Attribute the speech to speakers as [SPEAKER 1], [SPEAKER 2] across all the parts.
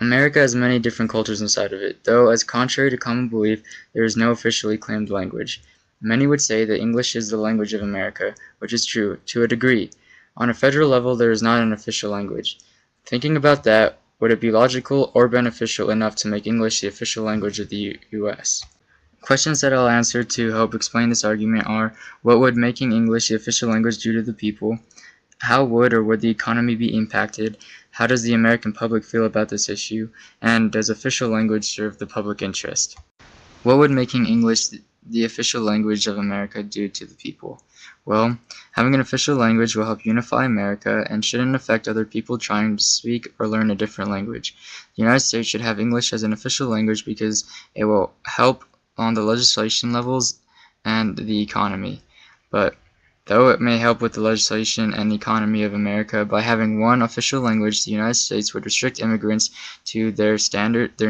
[SPEAKER 1] America has many different cultures inside of it, though, as contrary to common belief, there is no officially claimed language. Many would say that English is the language of America, which is true, to a degree. On a federal level, there is not an official language. Thinking about that, would it be logical or beneficial enough to make English the official language of the U.S.? Questions that I'll answer to help explain this argument are: what would making English the official language do to the people? How would the economy be impacted? How does the American public feel about this issue? And does official language serve the public interest? What would making English the official language of America do to the people? Well, having an official language will help unify America and shouldn't affect other people trying to speak or learn a different language. The United States should have English as an official language because it will help on the legislation levels and the economy. But though it may help with the legislation and the economy of America, by having one official language, the United States would restrict immigrants to their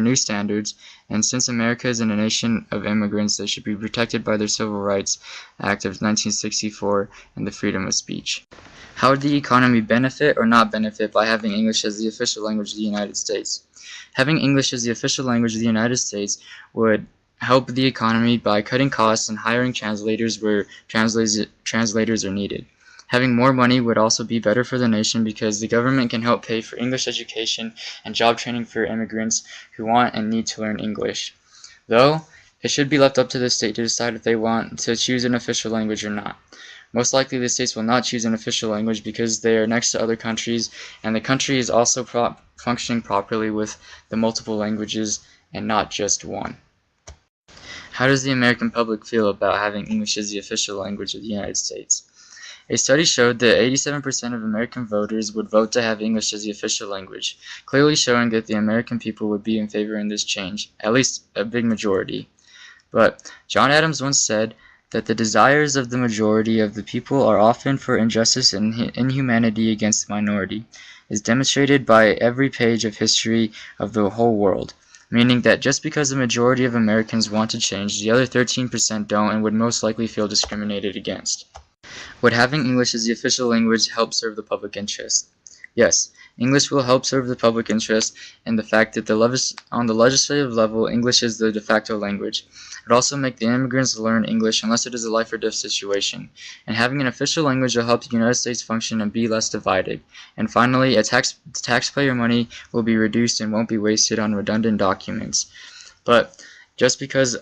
[SPEAKER 1] new standards, and since America is in a nation of immigrants, they should be protected by their Civil Rights Act of 1964 and the freedom of speech. How would the economy benefit or not benefit by having English as the official language of the United States? Having English as the official language of the United States would help the economy by cutting costs and hiring translators where translators are needed. Having more money would also be better for the nation because the government can help pay for English education and job training for immigrants who want and need to learn English. Though, it should be left up to the state to decide if they want to choose an official language or not. Most likely the states will not choose an official language because they are next to other countries, and the country is also functioning properly with the multiple languages and not just one. How does the American public feel about having English as the official language of the United States? A study showed that 87% of American voters would vote to have English as the official language, clearly showing that the American people would be in favor in this change, at least a big majority. But John Adams once said that the desires of the majority of the people are often for injustice and inhumanity against the minority, is demonstrated by every page of history of the whole world. Meaning that just because the majority of Americans want to change, the other 13% don't and would most likely feel discriminated against. Would having English as the official language help serve the public interest? Yes, English will help serve the public interest in the fact that on the legislative level, English is the de facto language. It would also make the immigrants learn English unless it is a life or death situation. And having an official language will help the United States function and be less divided. And finally, taxpayer money will be reduced and won't be wasted on redundant documents. But just because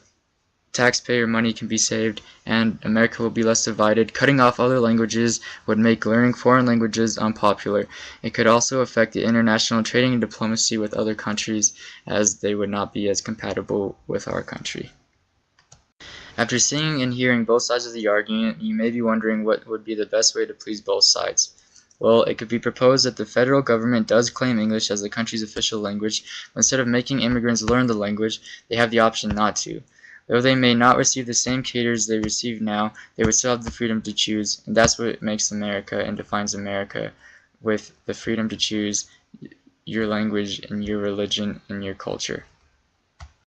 [SPEAKER 1] taxpayer money can be saved and America will be less divided, cutting off other languages would make learning foreign languages unpopular. It could also affect the international trading and diplomacy with other countries, as they would not be as compatible with our country. After seeing and hearing both sides of the argument, you may be wondering what would be the best way to please both sides. Well, it could be proposed that the federal government does claim English as the country's official language, but instead of making immigrants learn the language, they have the option not to. Though they may not receive the same caters they receive now, they would still have the freedom to choose, and that's what makes America and defines America, with the freedom to choose your language and your religion and your culture.